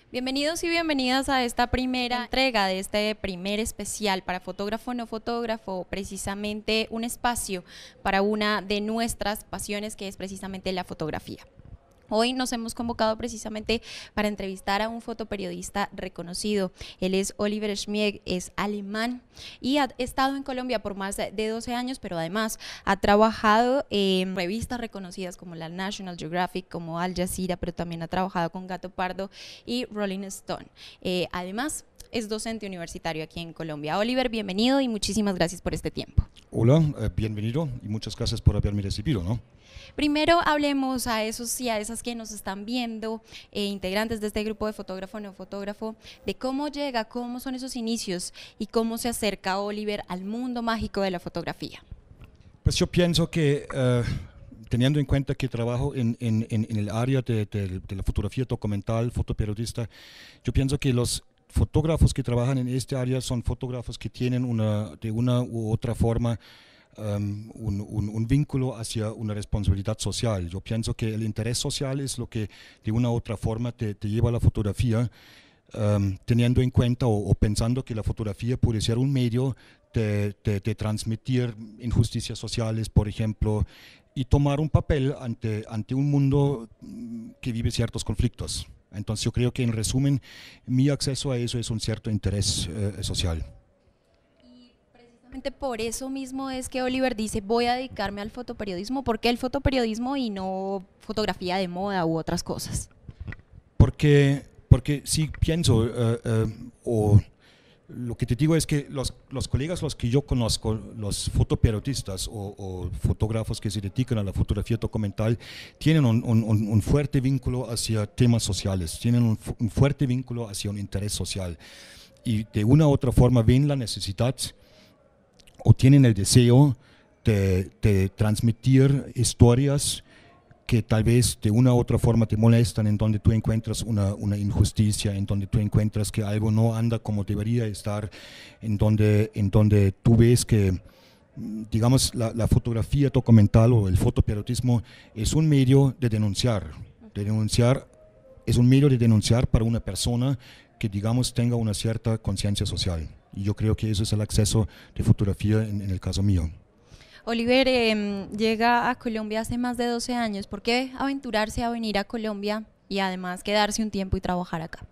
Bienvenidos y bienvenidas a esta primera entrega de este primer especial para fotógrafo no fotógrafo, precisamente un espacio para una de nuestras pasiones que es precisamente la fotografía. Hoy nos hemos convocado precisamente para entrevistar a un fotoperiodista reconocido. Él es Oliver Schmieg, es alemán y ha estado en Colombia por más de 12 años, pero además ha trabajado en revistas reconocidas como la National Geographic, como Al Jazeera, pero también ha trabajado con Gato Pardo y Rolling Stone. Además, es docente universitario aquí en Colombia. Oliver, bienvenido y muchísimas gracias por este tiempo. Hola, bienvenido y muchas gracias por haberme recibido, ¿no? Primero hablemos a esos y a esas que nos están viendo, integrantes de este grupo de fotógrafo no fotógrafo, de cómo llega, cómo son esos inicios y cómo se acerca Oliver al mundo mágico de la fotografía. Pues yo pienso que teniendo en cuenta que trabajo en el área de la fotografía documental, fotoperiodista, yo pienso que los fotógrafos que trabajan en este área son fotógrafos que tienen de una u otra forma un vínculo hacia una responsabilidad social. Yo pienso que el interés social es lo que de una u otra forma te lleva a la fotografía, teniendo en cuenta o pensando que la fotografía puede ser un medio de transmitir injusticias sociales, por ejemplo, y tomar un papel ante un mundo que vive ciertos conflictos. Entonces yo creo que en resumen mi acceso a eso es un cierto interés social. Por eso mismo es que Oliver dice voy a dedicarme al fotoperiodismo. ¿Por qué el fotoperiodismo y no fotografía de moda u otras cosas? Porque sí pienso, o lo que te digo es que los colegas, los que yo conozco, los fotoperiodistas o fotógrafos que se dedican a la fotografía documental, tienen un fuerte vínculo hacia temas sociales, tienen un fuerte vínculo hacia un interés social y de una u otra forma ven la necesidad o tienen el deseo de transmitir historias que tal vez de una u otra forma te molestan, en donde tú encuentras una injusticia, en donde tú encuentras que algo no anda como debería estar, en donde tú ves que, digamos, la fotografía documental o el fotoperiodismo es un medio de denunciar, es un medio de denunciar para una persona que, digamos, tenga una cierta conciencia social. Y yo creo que eso es el acceso de fotografía en el caso mío. Oliver llega a Colombia hace más de 12 años. ¿Por qué aventurarse a venir a Colombia y además quedarse un tiempo y trabajar acá?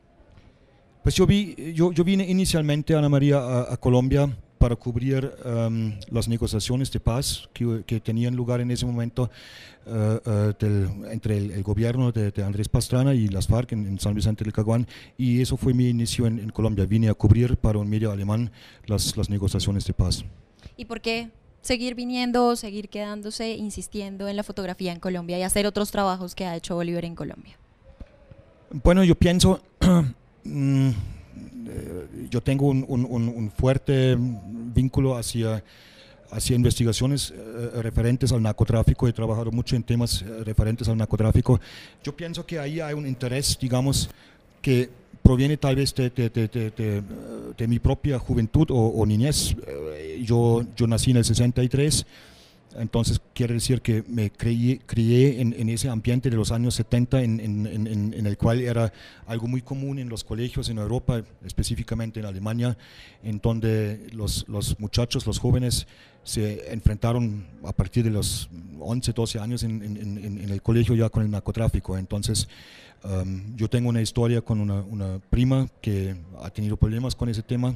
Pues yo vine inicialmente, Ana María, a Colombia para cubrir las negociaciones de paz que tenían lugar en ese momento entre el gobierno de Andrés Pastrana y las FARC en San Vicente del Caguán, y eso fue mi inicio en Colombia. Vine a cubrir para un medio alemán las negociaciones de paz. ¿Y por qué seguir viniendo, seguir quedándose, insistiendo en la fotografía en Colombia y hacer otros trabajos que ha hecho Oliver en Colombia? Bueno, yo pienso... yo tengo un fuerte vínculo hacia investigaciones referentes al narcotráfico. He trabajado mucho en temas referentes al narcotráfico. Yo pienso que ahí hay un interés, digamos, que proviene tal vez de mi propia juventud o niñez. Yo nací en el 63. Entonces quiere decir que me crié en ese ambiente de los años 70 en el cual era algo muy común en los colegios en Europa, específicamente en Alemania, en donde los muchachos, los jóvenes se enfrentaron a partir de los 11, 12 años en el colegio ya con el narcotráfico. Entonces yo tengo una historia con una prima que ha tenido problemas con ese tema,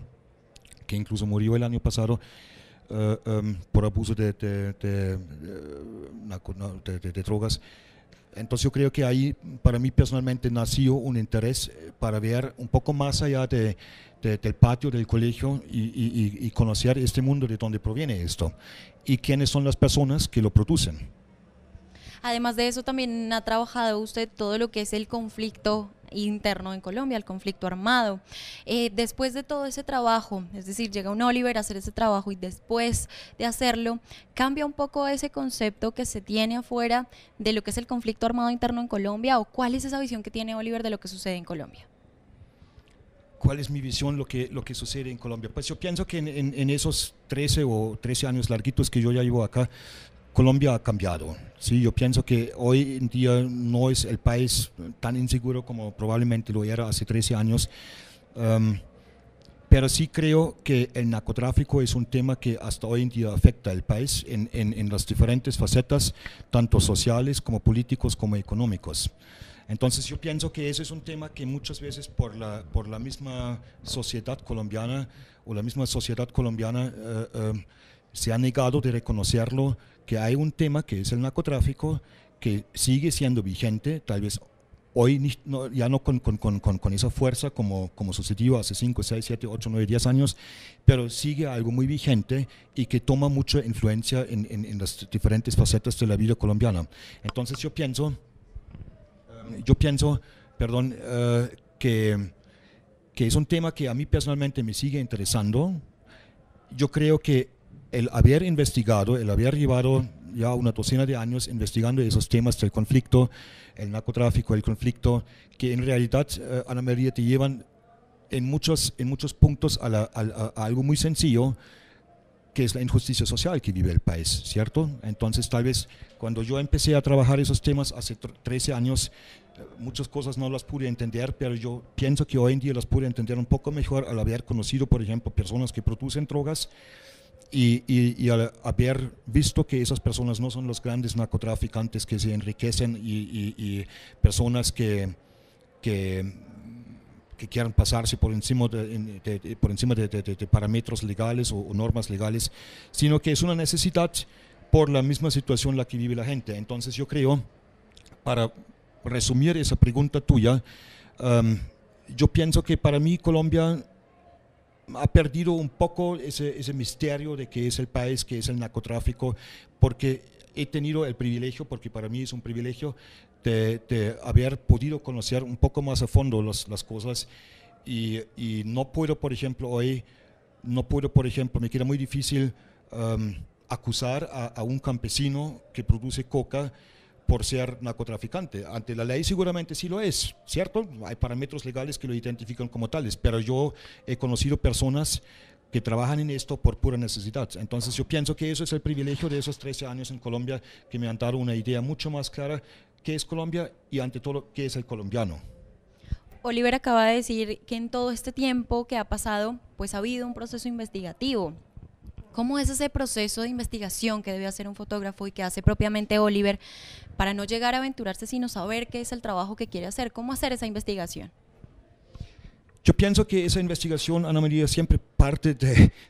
que incluso murió el año pasado. Por abuso de drogas. Entonces yo creo que ahí para mí personalmente nació un interés para ver un poco más allá del patio del colegio y conocer este mundo de donde proviene esto y quiénes son las personas que lo producen. Además de eso, también ha trabajado usted todo lo que es el conflicto interno en Colombia, el conflicto armado. Después de todo ese trabajo, es decir, llega un Oliver a hacer ese trabajo y después de hacerlo, ¿cambia un poco ese concepto que se tiene afuera de lo que es el conflicto armado interno en Colombia, o cuál es esa visión que tiene Oliver de lo que sucede en Colombia? ¿Cuál es mi visión lo que sucede en Colombia? Pues yo pienso que en esos 13 años larguitos que yo ya llevo acá, Colombia ha cambiado. Sí, yo pienso que hoy en día no es el país tan inseguro como probablemente lo era hace 13 años. Um, Pero sí creo que el narcotráfico es un tema que hasta hoy en día afecta al país en las diferentes facetas, tanto sociales como políticos como económicos. Entonces yo pienso que ese es un tema que muchas veces por la misma sociedad colombiana o la misma sociedad colombiana se ha negado de reconocerlo, que hay un tema que es el narcotráfico, que sigue siendo vigente, tal vez hoy ya no con esa fuerza como sucedió hace 5, 6, 7, 8, 9, 10 años, pero sigue algo muy vigente y que toma mucha influencia en las diferentes facetas de la vida colombiana. Entonces yo pienso, perdón, que es un tema que a mí personalmente me sigue interesando. Yo creo que el haber investigado, el haber llevado ya una docena de años investigando esos temas del conflicto, el narcotráfico, el conflicto, que en realidad, Ana María, te llevan en muchos puntos a algo muy sencillo, que es la injusticia social que vive el país, ¿cierto? Entonces, tal vez cuando yo empecé a trabajar esos temas hace 13 años, muchas cosas no las pude entender, pero yo pienso que hoy en día las pude entender un poco mejor al haber conocido, por ejemplo, personas que producen drogas y al haber visto que esas personas no son los grandes narcotraficantes que se enriquecen y personas que quieran pasarse por encima de parámetros legales o normas legales, sino que es una necesidad por la misma situación en la que vive la gente. Entonces yo creo, para resumir esa pregunta tuya, yo pienso que para mí Colombia ha perdido un poco ese misterio de qué es el país, qué es el narcotráfico, porque he tenido el privilegio, porque para mí es un privilegio, de haber podido conocer un poco más a fondo las cosas y no puedo, por ejemplo, me queda muy difícil acusar a un campesino que produce coca por ser narcotraficante. Ante la ley seguramente sí lo es, ¿cierto? Hay parámetros legales que lo identifican como tales, pero yo he conocido personas que trabajan en esto por pura necesidad. Entonces yo pienso que eso es el privilegio de esos 13 años en Colombia, que me han dado una idea mucho más clara qué es Colombia y ante todo qué es el colombiano. Oliver acaba de decir que en todo este tiempo que ha pasado, pues ha habido un proceso investigativo. ¿Cómo es ese proceso de investigación que debe hacer un fotógrafo y que hace propiamente Oliver para no llegar a aventurarse sino saber qué es el trabajo que quiere hacer? ¿Cómo hacer esa investigación? Yo pienso que esa investigación, Ana María, siempre parte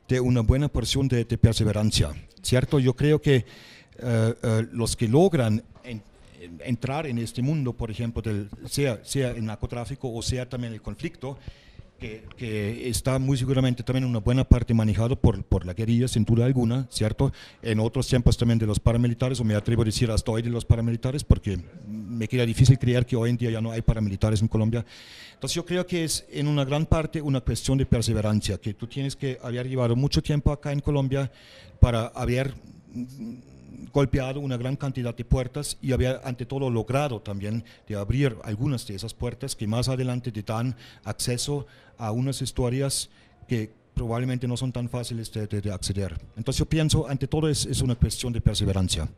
de una buena porción de perseverancia, ¿cierto? Yo creo que los que logran entrar en este mundo, por ejemplo, sea el narcotráfico o sea también el conflicto, que está muy seguramente también una buena parte manejado por la guerrilla, sin duda alguna, ¿cierto? En otros tiempos también de los paramilitares, o me atrevo a decir hasta hoy de los paramilitares, porque me queda difícil creer que hoy en día ya no hay paramilitares en Colombia. Entonces yo creo que es en una gran parte una cuestión de perseverancia, que tú tienes que haber llevado mucho tiempo acá en Colombia para haber golpeado una gran cantidad de puertas y haber ante todo logrado también de abrir algunas de esas puertas que más adelante te dan acceso a unas historias que probablemente no son tan fáciles de acceder. Entonces yo pienso ante todo es una cuestión de perseverancia.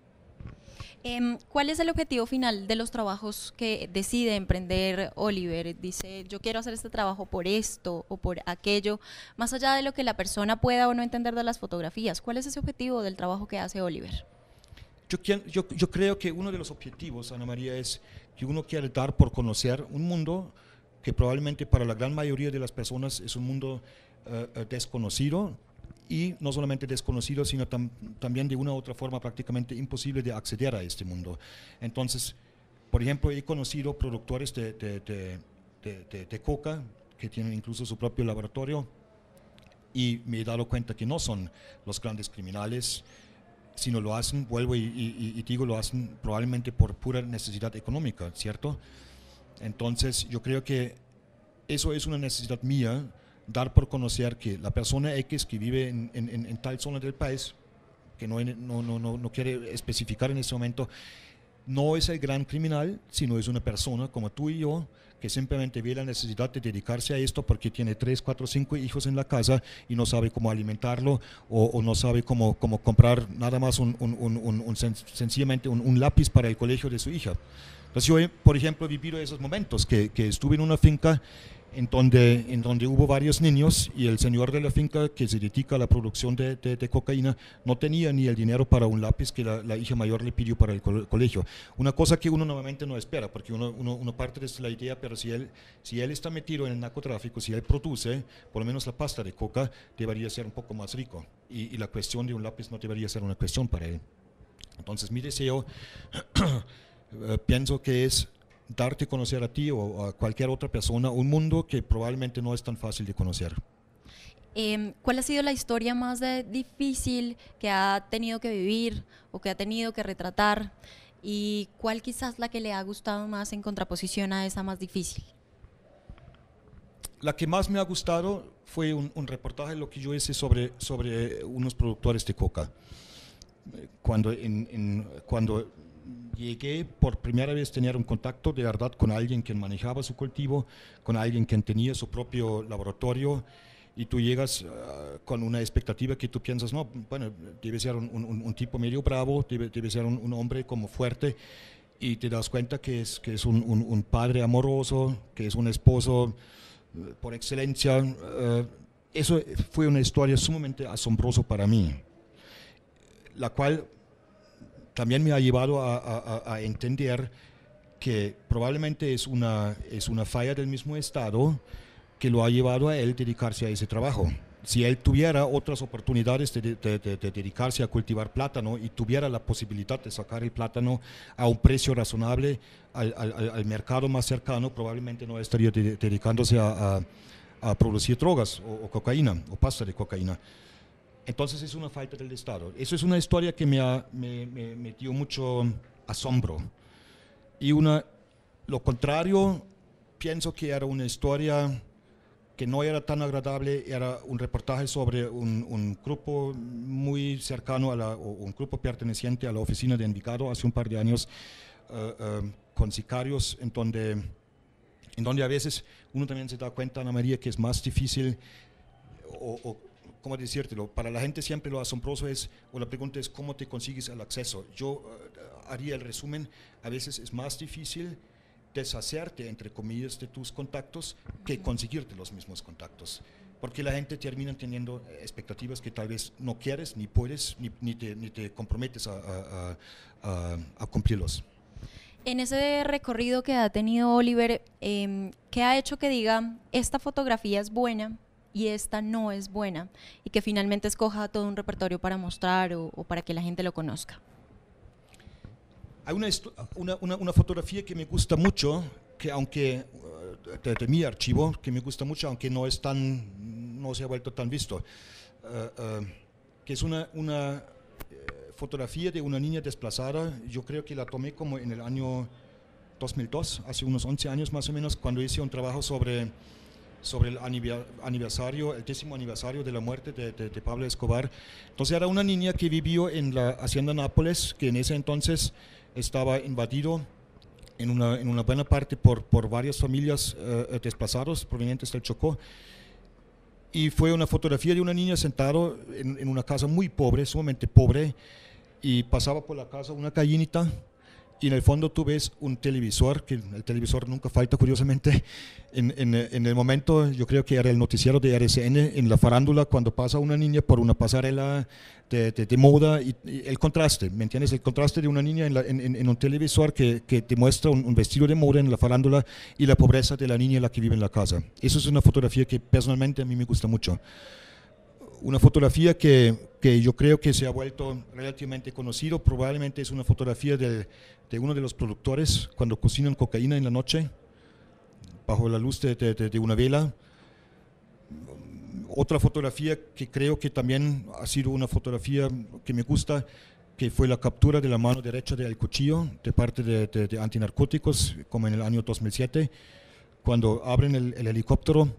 ¿Cuál es el objetivo final de los trabajos que decide emprender Oliver? Dice, yo quiero hacer este trabajo por esto o por aquello, más allá de lo que la persona pueda o no entender de las fotografías. ¿Cuál es ese objetivo del trabajo que hace Oliver? Yo creo que uno de los objetivos, Ana María, es que uno quiere dar por conocer un mundo que probablemente para la gran mayoría de las personas es un mundo desconocido, y no solamente desconocido, sino también de una u otra forma prácticamente imposible de acceder a este mundo. Entonces, por ejemplo, he conocido productores de coca que tienen incluso su propio laboratorio y me he dado cuenta que no son los grandes criminales, sino lo hacen, vuelvo y digo, lo hacen probablemente por pura necesidad económica, ¿cierto? Entonces yo creo que eso es una necesidad mía, dar por conocer que la persona X que vive en tal zona del país, que no quiere especificar en este momento, no es el gran criminal, sino es una persona como tú y yo, que simplemente ve la necesidad de dedicarse a esto porque tiene 3, 4, 5 hijos en la casa y no sabe cómo alimentarlo o no sabe cómo comprar nada más sencillamente un lápiz para el colegio de su hija. Entonces yo, por ejemplo, he vivido esos momentos que estuve en una finca en donde hubo varios niños y el señor de la finca que se dedica a la producción de cocaína no tenía ni el dinero para un lápiz que la hija mayor le pidió para el colegio. Una cosa que uno normalmente no espera, porque uno parte de la idea, pero si él está metido en el narcotráfico, si él produce por lo menos la pasta de coca, debería ser un poco más rico y la cuestión de un lápiz no debería ser una cuestión para él. Entonces mi deseo pienso que es darte a conocer a ti o a cualquier otra persona un mundo que probablemente no es tan fácil de conocer. ¿Cuál ha sido la historia más difícil que ha tenido que vivir o que ha tenido que retratar? ¿Y cuál quizás la que le ha gustado más en contraposición a esa más difícil? La que más me ha gustado fue un reportaje lo que yo hice sobre unos productores de coca. Cuando llegué por primera vez a tener un contacto de verdad con alguien que manejaba su cultivo, con alguien que tenía su propio laboratorio, y tú llegas con una expectativa que tú piensas, no, bueno, debe ser un tipo medio bravo, debe ser un hombre como fuerte, y te das cuenta que es un padre amoroso, que es un esposo por excelencia. Eso fue una historia sumamente asombrosa para mí, la cual también me ha llevado a entender que probablemente es una falla del mismo Estado que lo ha llevado a él dedicarse a ese trabajo. Si él tuviera otras oportunidades de dedicarse a cultivar plátano y tuviera la posibilidad de sacar el plátano a un precio razonable al mercado más cercano, probablemente no estaría dedicándose a producir drogas o cocaína o pasta de cocaína. Entonces es una falta del Estado. Eso es una historia que me dio mucho asombro. Y lo contrario, pienso que era una historia que no era tan agradable, era un reportaje sobre un grupo muy cercano un grupo perteneciente a la oficina de Envigado hace un par de años, con sicarios, en donde a veces uno también se da cuenta, Ana María, que es más difícil ¿cómo decírtelo? Para la gente siempre lo asombroso la pregunta es ¿cómo te consigues el acceso? Yo haría el resumen, a veces es más difícil deshacerte, entre comillas, de tus contactos que conseguirte los mismos contactos, porque la gente termina teniendo expectativas que tal vez no quieres, ni puedes, ni te comprometes a cumplirlos. En ese recorrido que ha tenido Oliver, ¿qué ha hecho que diga esta fotografía es buena y esta no es buena, y que finalmente escoja todo un repertorio para mostrar o para que la gente lo conozca? Hay una fotografía que me gusta mucho, que aunque de mi archivo, que me gusta mucho, aunque no se ha vuelto tan visto, que es una fotografía de una niña desplazada. Yo creo que la tomé como en el año 2002, hace unos 11 años más o menos, cuando hice un trabajo sobre el aniversario, el 10º aniversario de la muerte de Pablo Escobar. Entonces era una niña que vivió en la hacienda Nápoles, que en ese entonces estaba invadido en una buena parte por varias familias desplazados provenientes del Chocó, y fue una fotografía de una niña sentada en una casa muy pobre, sumamente pobre, y pasaba por la casa una gallinita, y en el fondo tú ves un televisor, que el televisor nunca falta curiosamente, en el momento, yo creo que era el noticiero de RCN, en la farándula, cuando pasa una niña por una pasarela de moda, y el contraste, ¿me entiendes? El contraste de una niña en un televisor que te muestra un vestido de moda en la farándula, y la pobreza de la niña en la que vive en la casa. Eso es una fotografía que personalmente a mí me gusta mucho. Una fotografía que yo creo que se ha vuelto relativamente conocido, probablemente es una fotografía de uno de los productores cuando cocinan cocaína en la noche, bajo la luz de una vela. Otra fotografía que creo que también ha sido una fotografía que me gusta, que fue la captura de la mano derecha del cuchillo de parte de antinarcóticos, como en el año 2007, cuando abren el helicóptero.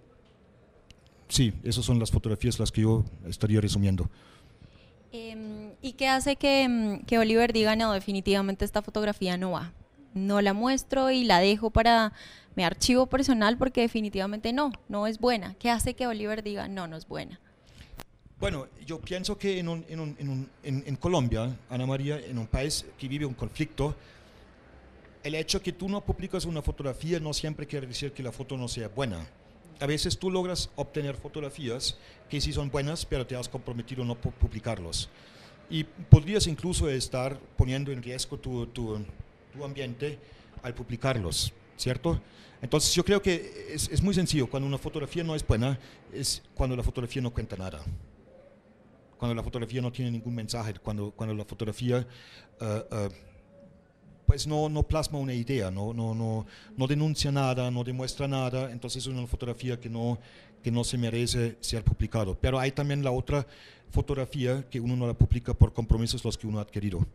Sí, esas son las fotografías las que yo estaría resumiendo. ¿Y qué hace que Oliver diga, no, definitivamente esta fotografía no va? No la muestro y la dejo para mi archivo personal porque definitivamente no es buena. ¿Qué hace que Oliver diga, no es buena? Bueno, yo pienso que en Colombia, Ana María, en un país que vive un conflicto, el hecho que tú no publicas una fotografía no siempre quiere decir que la foto no sea buena. A veces tú logras obtener fotografías que sí son buenas, pero te has comprometido a no publicarlos. Y podrías incluso estar poniendo en riesgo tu ambiente al publicarlos, ¿cierto? Entonces yo creo que es muy sencillo. Cuando una fotografía no es buena, es cuando la fotografía no cuenta nada. Cuando la fotografía no tiene ningún mensaje, cuando la fotografía pues no plasma una idea, no denuncia nada, no demuestra nada, entonces es una fotografía que no se merece ser publicado. Pero hay también la otra fotografía que uno no la publica por compromisos los que uno ha adquirido.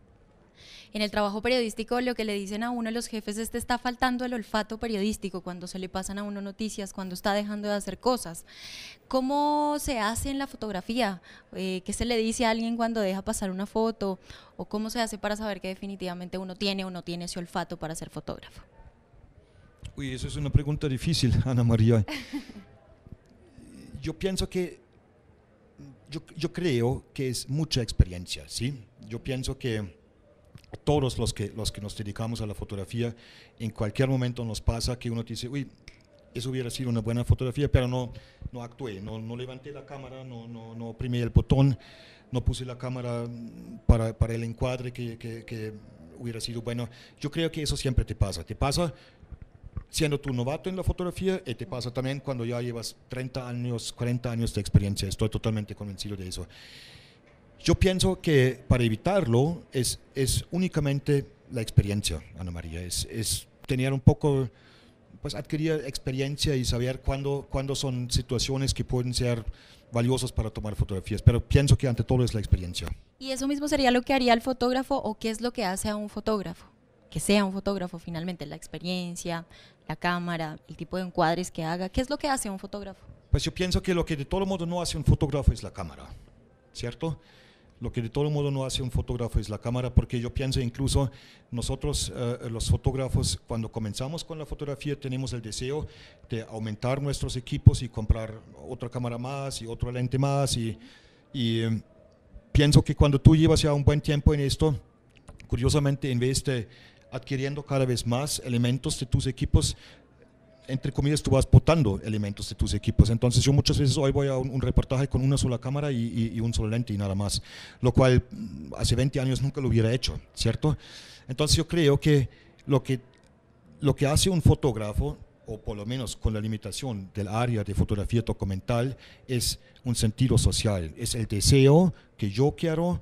En el trabajo periodístico lo que le dicen a uno los jefes es que está faltando el olfato periodístico cuando se le pasan a uno noticias, cuando está dejando de hacer cosas. ¿Cómo se hace en la fotografía? ¿Qué se le dice a alguien cuando deja pasar una foto? ¿O cómo se hace para saber que definitivamente uno tiene o no tiene ese olfato para ser fotógrafo? Uy, eso es una pregunta difícil, Ana María. Yo pienso que, yo creo que es mucha experiencia, ¿sí? Yo pienso que todos los que nos dedicamos a la fotografía, en cualquier momento nos pasa que uno dice, uy, eso hubiera sido una buena fotografía, pero no actué, no levanté la cámara, no oprimí el botón, no puse la cámara para el encuadre que hubiera sido bueno. Yo creo que eso siempre te pasa siendo tú novato en la fotografía y te pasa también cuando ya llevas 30 años, 40 años de experiencia, estoy totalmente convencido de eso. Yo pienso que para evitarlo es únicamente la experiencia, Ana María, es tener un poco, pues adquirir experiencia y saber cuándo son situaciones que pueden ser valiosas para tomar fotografías, pero pienso que ante todo es la experiencia. ¿Y eso mismo sería lo que haría el fotógrafo o qué es lo que hace a un fotógrafo? Que sea un fotógrafo finalmente, la experiencia, la cámara, el tipo de encuadres que haga, ¿qué es lo que hace a un fotógrafo? Pues yo pienso que lo que de todo modo no hace un fotógrafo es la cámara, ¿cierto? Lo que de todo modo no hace un fotógrafo es la cámara, porque yo pienso incluso nosotros los fotógrafos cuando comenzamos con la fotografía tenemos el deseo de aumentar nuestros equipos y comprar otra cámara más y otra lente más y pienso que cuando tú llevas ya un buen tiempo en esto, curiosamente en vez de adquiriendo cada vez más elementos de tus equipos, entre comillas, tú vas botando elementos de tus equipos. Entonces yo muchas veces hoy voy a un reportaje con una sola cámara y un solo lente y nada más, lo cual hace 20 años nunca lo hubiera hecho, ¿cierto? Entonces yo creo que lo que hace un fotógrafo, o por lo menos con la limitación del área de fotografía documental, es un sentido social, es el deseo que yo quiero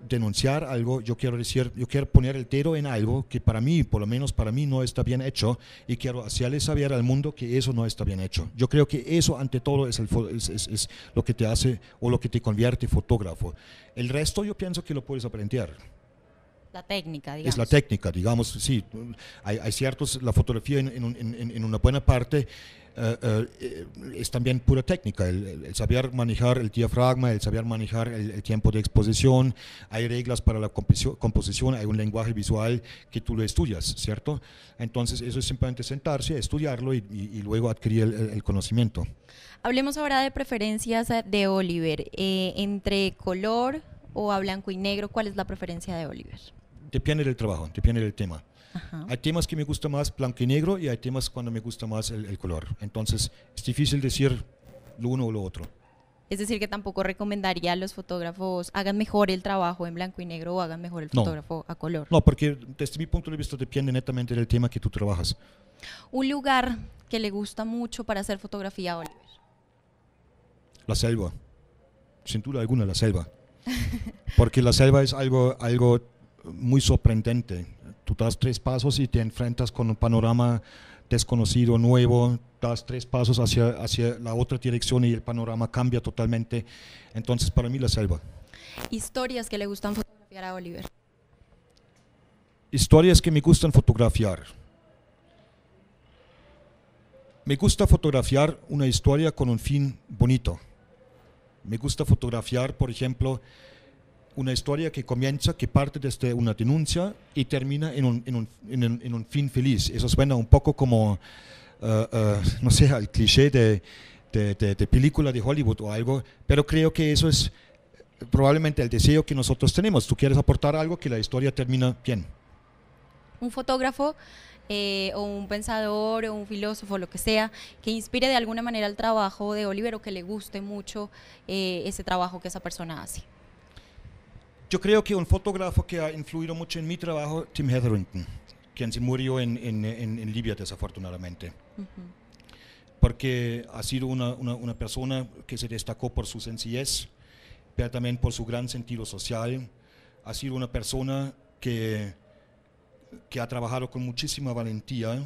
denunciar algo, yo quiero poner el dedo en algo que para mí, por lo menos para mí, no está bien hecho y quiero hacerle saber al mundo que eso no está bien hecho. Yo creo que eso ante todo es lo que te hace o lo que te convierte fotógrafo. El resto yo pienso que lo puedes aprender. La técnica, digamos. Es la técnica, digamos, sí. Hay ciertos, la fotografía en una buena parte es también pura técnica, el saber manejar el diafragma, el saber manejar el tiempo de exposición, hay reglas para la composición, hay un lenguaje visual que tú lo estudias, ¿cierto? Entonces eso es simplemente sentarse, estudiarlo y luego adquirir el conocimiento. Hablemos ahora de preferencias de Oliver, entre color o a blanco y negro, ¿cuál es la preferencia de Oliver? Depende del trabajo, depende del tema. Ajá. Hay temas que me gusta más blanco y negro y hay temas cuando me gusta más el color. Entonces es difícil decir lo uno o lo otro. Es decir, que tampoco recomendaría a los fotógrafos hagan mejor el trabajo en blanco y negro o hagan mejor el fotógrafo a color. No, porque desde mi punto de vista depende netamente del tema que tú trabajas. Un lugar que le gusta mucho para hacer fotografía a Oliver. La selva, sin duda alguna la selva. Porque la selva es algo muy sorprendente. Tú das 3 pasos y te enfrentas con un panorama desconocido, nuevo, das 3 pasos hacia la otra dirección y el panorama cambia totalmente. Entonces para mí la selva. Historias que le gustan fotografiar a Oliver. Historias que me gustan fotografiar. Me gusta fotografiar una historia con un fin bonito. Me gusta fotografiar, por ejemplo, una historia que comienza, que parte desde una denuncia y termina en un fin feliz. Eso suena un poco como, no sé, al cliché de película de Hollywood o algo, pero creo que eso es probablemente el deseo que nosotros tenemos. Tú quieres aportar algo que la historia termina bien. Un fotógrafo o un pensador o un filósofo, lo que sea, que inspire de alguna manera el trabajo de Oliver o que le guste mucho ese trabajo que esa persona hace. Yo creo que un fotógrafo que ha influido mucho en mi trabajo, Tim Hetherington, quien se murió en Libia desafortunadamente. Porque ha sido una persona que se destacó por su sencillez, pero también por su gran sentido social. Ha sido una persona que ha trabajado con muchísima valentía,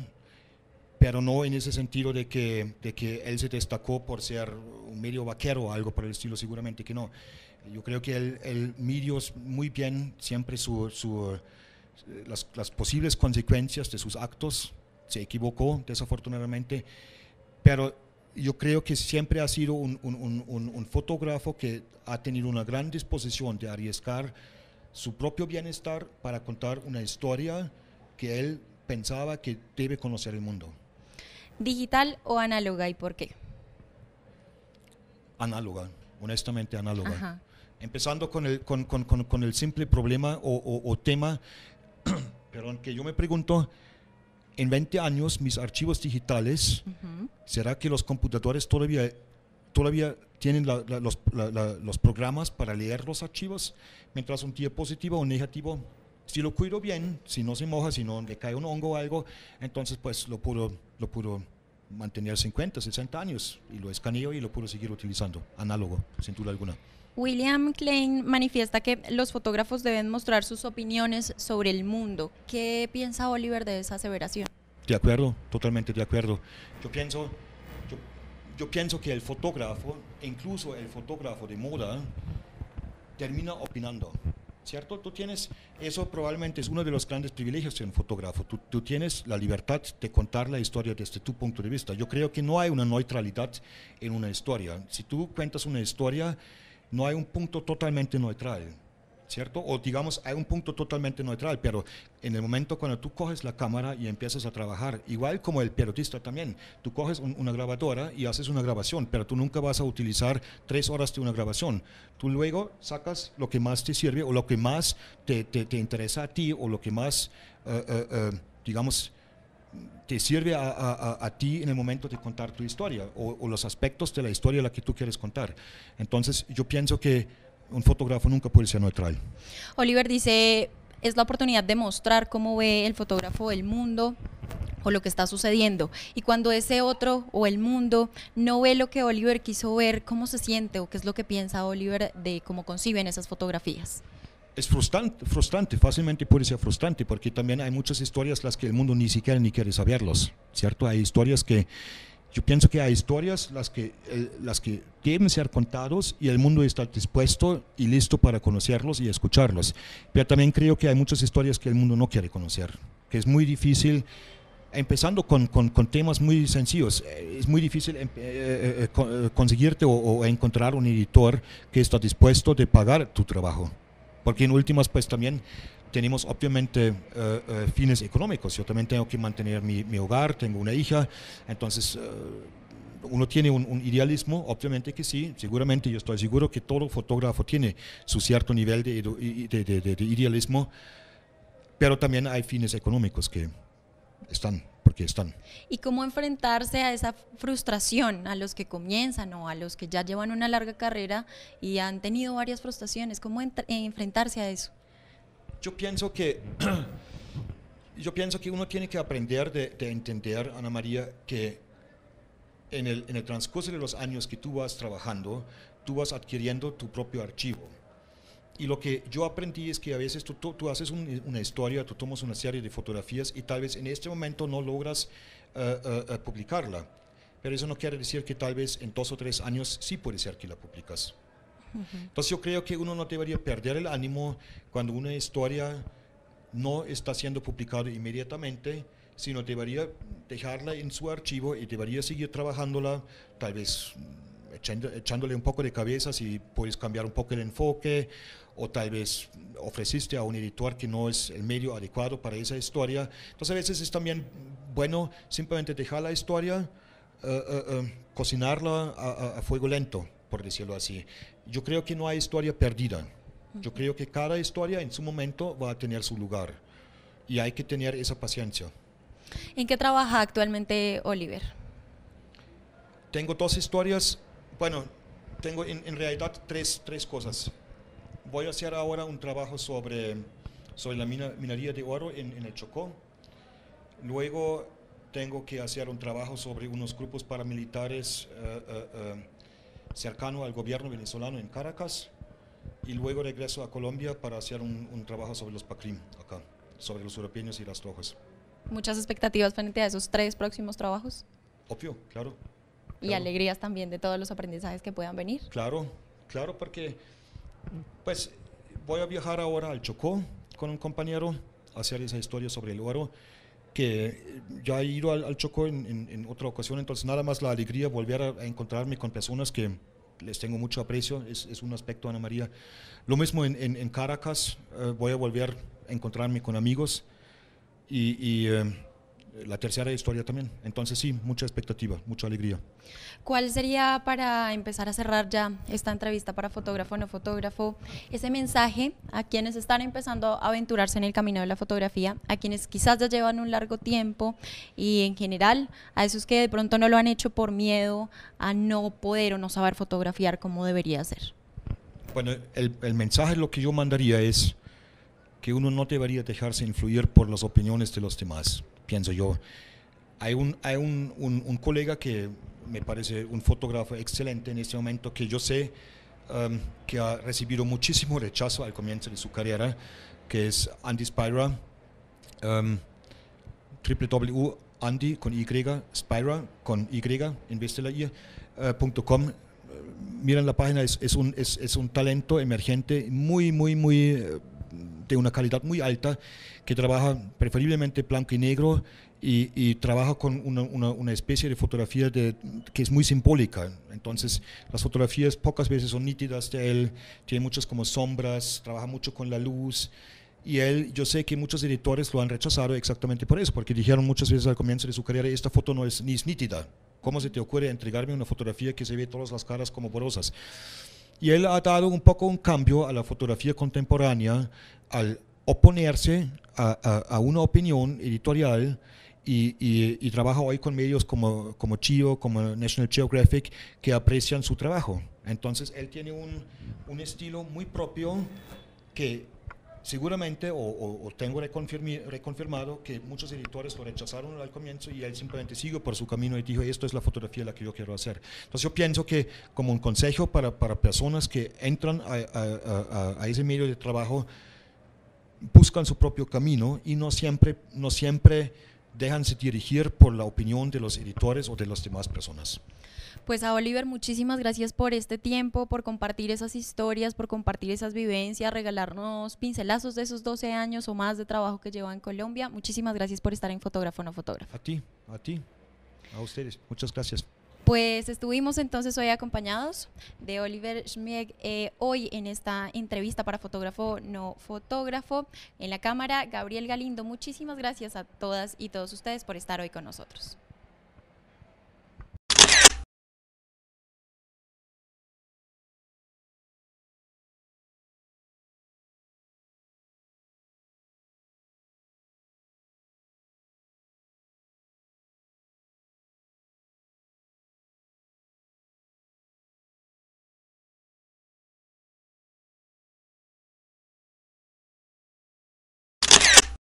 pero no en ese sentido de que él se destacó por ser un medio vaquero o algo por el estilo, seguramente que no. Yo creo que él midió muy bien siempre las posibles consecuencias de sus actos. Se equivocó desafortunadamente, pero yo creo que siempre ha sido un fotógrafo que ha tenido una gran disposición de arriesgar su propio bienestar para contar una historia que él pensaba que debe conocer el mundo. ¿Digital o análoga y por qué? Análoga, honestamente análoga. Ajá. Empezando con el simple problema o tema, perdón, que yo me pregunto, en 20 años mis archivos digitales, ¿será que los computadores todavía tienen los programas para leer los archivos? Mientras un diapositivo o negativo, si lo cuido bien, si no se moja, si no le cae un hongo o algo, entonces pues lo puedo mantener 50, 60 años y lo escaneo y lo puedo seguir utilizando, análogo, sin duda alguna. William Klein manifiesta que los fotógrafos deben mostrar sus opiniones sobre el mundo. ¿Qué piensa Oliver de esa aseveración? De acuerdo, totalmente de acuerdo. Yo pienso que el fotógrafo, incluso el fotógrafo de moda, termina opinando, ¿cierto? Eso probablemente es uno de los grandes privilegios de un fotógrafo. Tú tienes la libertad de contar la historia desde tu punto de vista. Yo creo que no hay una neutralidad en una historia. Si tú cuentas una historia, no hay un punto totalmente neutral, ¿cierto? O digamos, hay un punto totalmente neutral, pero en el momento cuando tú coges la cámara y empiezas a trabajar, igual como el periodista también, tú coges una grabadora y haces una grabación, pero tú nunca vas a utilizar 3 horas de una grabación. Tú luego sacas lo que más te sirve o lo que más te interesa a ti o lo que más, digamos, te sirve a ti en el momento de contar tu historia o los aspectos de la historia la que tú quieres contar. Entonces yo pienso que un fotógrafo nunca puede ser neutral. Oliver dice, es la oportunidad de mostrar cómo ve el fotógrafo el mundo o lo que está sucediendo, y cuando ese otro o el mundo no ve lo que Oliver quiso ver, ¿cómo se siente o qué es lo que piensa Oliver de cómo conciben esas fotografías? Es frustrante, fácilmente puede ser frustrante, porque también hay muchas historias las que el mundo ni siquiera quiere saberlos, ¿cierto? Hay historias que, yo pienso que hay historias las que deben ser contados y el mundo está dispuesto y listo para conocerlos y escucharlos, pero también creo que hay muchas historias que el mundo no quiere conocer, que es muy difícil, empezando con temas muy sencillos, es muy difícil conseguirte o encontrar un editor que está dispuesto de pagar tu trabajo. Porque en últimas pues también tenemos obviamente fines económicos. Yo también tengo que mantener mi hogar, tengo una hija, entonces uno tiene un idealismo, obviamente que sí, seguramente yo estoy seguro que todo fotógrafo tiene su cierto nivel de idealismo, pero también hay fines económicos que están, porque están. ¿Y cómo enfrentarse a esa frustración, a los que comienzan o a los que ya llevan una larga carrera y han tenido varias frustraciones? ¿Cómo enfrentarse a eso? Yo pienso que uno tiene que aprender de entender, Ana María, que en el transcurso de los años que tú vas trabajando, tú vas adquiriendo tu propio archivo. Y lo que yo aprendí es que a veces tú haces una historia, tú tomas una serie de fotografías y tal vez en este momento no logras publicarla, pero eso no quiere decir que tal vez en 2 o 3 años sí puede ser que la publicas. Entonces yo creo que uno no debería perder el ánimo cuando una historia no está siendo publicada inmediatamente, sino debería dejarla en su archivo y debería seguir trabajándola, tal vez echándole un poco de cabeza si puedes cambiar un poco el enfoque o tal vez ofreciste a un editor que no es el medio adecuado para esa historia. Entonces a veces es también bueno simplemente dejar la historia, cocinarla a fuego lento, por decirlo así. Yo creo que no hay historia perdida. Yo creo que cada historia en su momento va a tener su lugar y hay que tener esa paciencia. ¿En qué trabaja actualmente Oliver? Tengo dos historias, bueno, tengo en realidad tres cosas. Voy a hacer ahora un trabajo sobre la minería de oro en el Chocó. Luego tengo que hacer un trabajo sobre unos grupos paramilitares cercanos al gobierno venezolano en Caracas. Y luego regreso a Colombia para hacer un trabajo sobre los PACRIM acá, sobre los europeos y las drogas. ¿Muchas expectativas frente a esos 3 próximos trabajos? Obvio, claro. Y alegrías también de todos los aprendizajes que puedan venir. Claro, porque pues voy a viajar ahora al Chocó con un compañero a hacer esa historia sobre el oro, que ya he ido al Chocó en otra ocasión, entonces nada más la alegría volver a encontrarme con personas que les tengo mucho aprecio, es un aspecto, Ana María. Lo mismo en Caracas, voy a volver a encontrarme con amigos y la tercera historia también. Entonces sí, mucha expectativa, mucha alegría. ¿Cuál sería, para empezar a cerrar ya esta entrevista para Fotógrafo No Fotógrafo, ese mensaje a quienes están empezando a aventurarse en el camino de la fotografía, a quienes quizás ya llevan un largo tiempo y en general a esos que de pronto no lo han hecho por miedo a no poder o no saber fotografiar como debería ser? Bueno, el mensaje lo que yo mandaría es que uno no debería dejarse influir por las opiniones de los demás, pienso yo. Hay un colega que me parece un fotógrafo excelente en este momento, que yo sé que ha recibido muchísimo rechazo al comienzo de su carrera, que es Andy Spira, www.andy con Y, Spira con Y en vez de la I, .com. Miren la página, es un talento emergente muy de una calidad muy alta, que trabaja preferiblemente blanco y negro y trabaja con una especie de fotografía que es muy simbólica. Entonces las fotografías pocas veces son nítidas de él, tiene muchas como sombras, trabaja mucho con la luz. Y yo sé que muchos editores lo han rechazado exactamente por eso, porque dijeron muchas veces al comienzo de su carrera: esta foto no es ni es nítida, ¿cómo se te ocurre entregarme una fotografía que se ve todas las caras como borrosas? Y él ha dado un poco un cambio a la fotografía contemporánea al oponerse a una opinión editorial y trabaja hoy con medios como Chio, como National Geographic, que aprecian su trabajo. Entonces él tiene un estilo muy propio que seguramente, o tengo reconfirmado, que muchos editores lo rechazaron al comienzo y él simplemente siguió por su camino y dijo: esto es la fotografía la que yo quiero hacer. Entonces yo pienso que, como un consejo para personas que entran a ese medio de trabajo, buscan su propio camino y no siempre déjanse dirigir por la opinión de los editores o de las demás personas. Pues a Oliver, muchísimas gracias por este tiempo, por compartir esas historias, por compartir esas vivencias, regalarnos pincelazos de esos 12 años o más de trabajo que lleva en Colombia. Muchísimas gracias por estar en Fotógrafo No Fotógrafo. A ti, a ustedes, muchas gracias. Pues estuvimos entonces hoy acompañados de Oliver Schmieg, hoy en esta entrevista para Fotógrafo No Fotógrafo. En la cámara, Gabriel Galindo. Muchísimas gracias a todas y todos ustedes por estar hoy con nosotros.